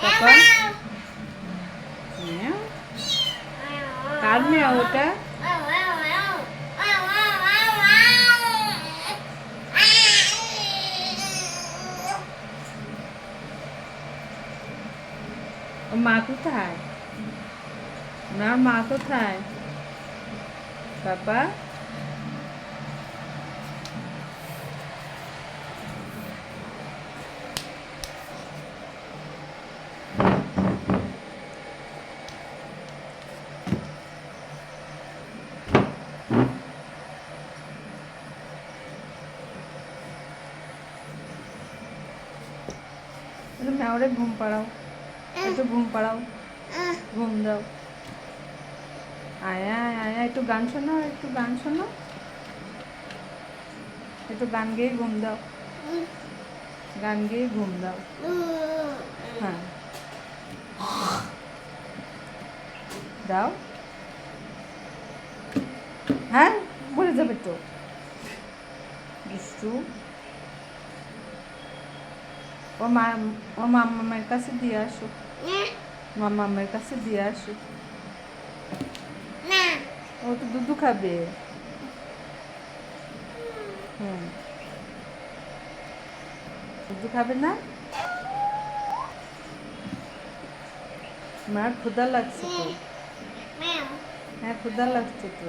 পাপা Miao. কার Miao ওটা? ও মা কোথায়? ওনার মা কোথায় পাপা? মেওরে ঘুম পাড়াও, একটু ঘুম পাড়াও, ঘুম দাও। আয়া আয়া একটু গান শোনো, একটু গান শোনো, একটু গান গেয়ে ঘুম দাও, গান গেয়ে ঘুম দাও। হ্যাঁ দাও। হ্যাঁ বলে যাবে তো দুষ্টু। ও মামামের কাছে দিয়ে আসো, মামামের কাছে দিয়ে আসো। ও তো দুধু খাবে। হুম দুধু খাবে না? মার ক্ষুধা লাগছে তো। হ্যাঁ ক্ষুধা লাগছে তো।